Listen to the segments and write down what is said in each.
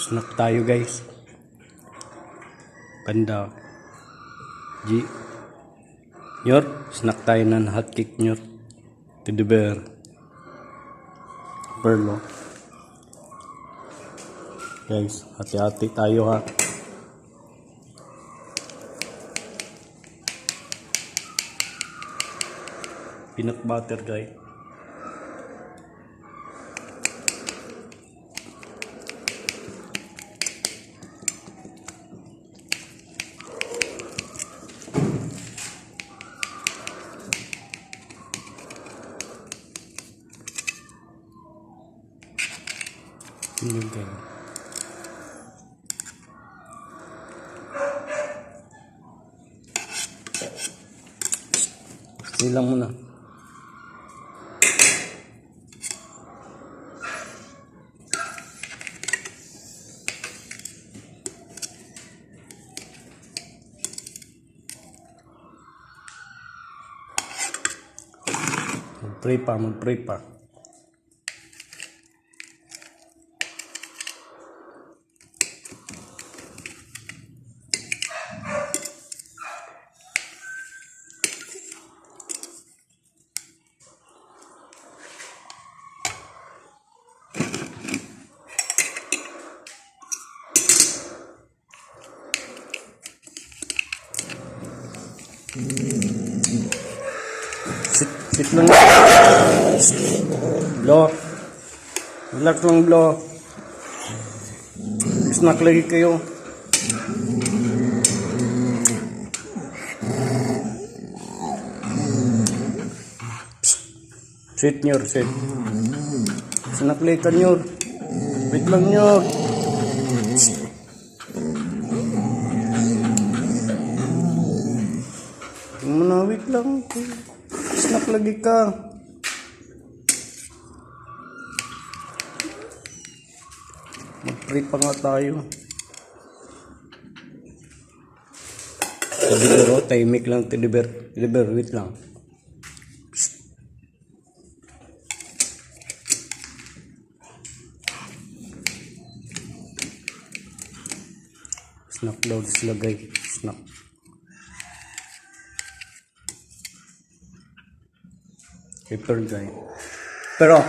Snack tayo guys. Panda. G. Nyor, snack tayo ng hotcake nyor. Teddy bear. Perlo. Guys, hati-hati tayo ha. Peanut butter guys. Ini guys. Silang muna. Mag-pray pa. Sit lang. Blow. Relax lang, blow. Snack lagi kayo. Sit nyor, sit. Snack lagi ka nyor. Wait lang nyor. Manawit lang. Snack lagi ka. Mag-pray pa nga tayo. Teddy bear, oh, tahimik lang teddy bear. Teddy bear, wait lang. Snack daw sila guys. Snack. Paper guy. Pero,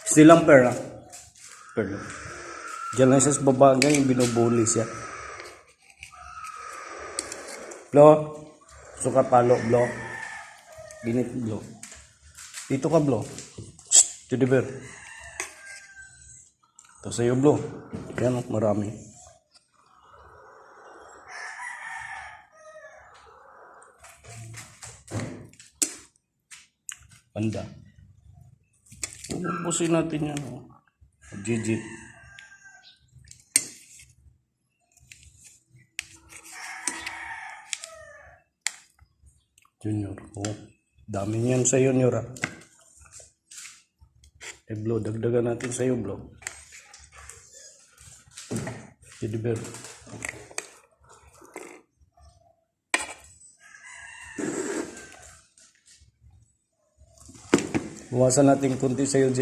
silang pera. Pero, diyan lang siya sa baba guy, binubuli siya. Blo, suka palo, blo. Ginit, blo. Dito ka, blo. Shhh, teddy bear. Ito sa'yo, blo. Yan, marami. Panda. Ubusin natin yan. GG. Junior. Oh, dami niyan sa'yo, Junior. Blo, dagdagan natin sa'yo, blo. Teddy bear. Buwasan natin kunti sa'yo, G.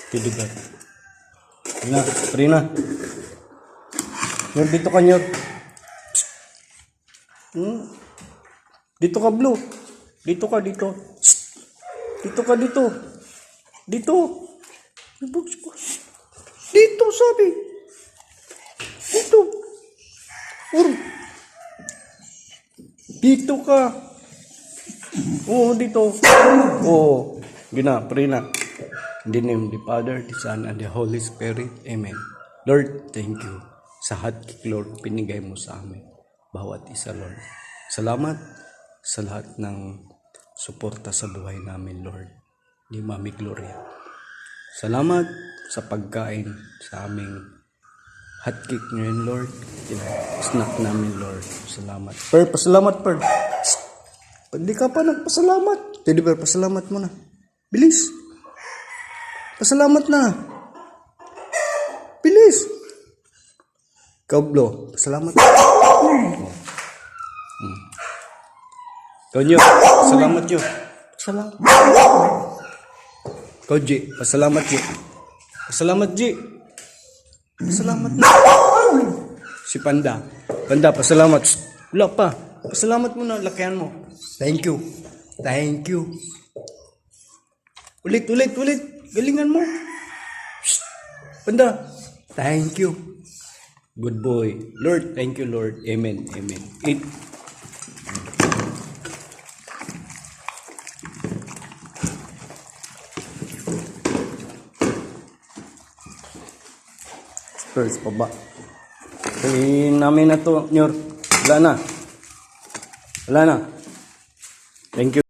Teddy bear. Na, Prina. Nyor, dito ka, Nyor. Dito ka, Blue. Dito ka, dito. Dito ka, dito. Dito. Dito, sabi. Dito. Dito ka. Oo, dito. Oo. Gina, Prina. In the name of the Father, the Son, and the Holy Spirit. Amen. Lord, thank you sa hotcake, Lord, pinigay mo sa amin. Bawat isa, Lord. Salamat sa lahat ng suporta sa buhay namin, Lord. Ni Mami Gloria. Salamat sa pagkain sa aming hotcake ngayon, Lord. Snack namin, Lord. Salamat. Per, pasalamat, Per. Hindi ka pa nagpasalamat. Teddy bear, pasalamat mo na. Bilis. Pasalamat na. Bilis. Kablo, pasalamat. Konyo, salamat nyo. Salamat. Koji, pasalamat Ji. Pasalamat Ji. Pasalamat na. Si Panda. Panda, pasalamat. Shh, wala pa. Pasalamat mo na, lakihan mo. Thank you. Thank you. Ulit. Galingan mo. Shh, Panda. Thank you. Good boy. Lord, thank you, Lord. Amen. Eat. Spurs pa ba? Namin na to, Nyor. Wala na. Thank you.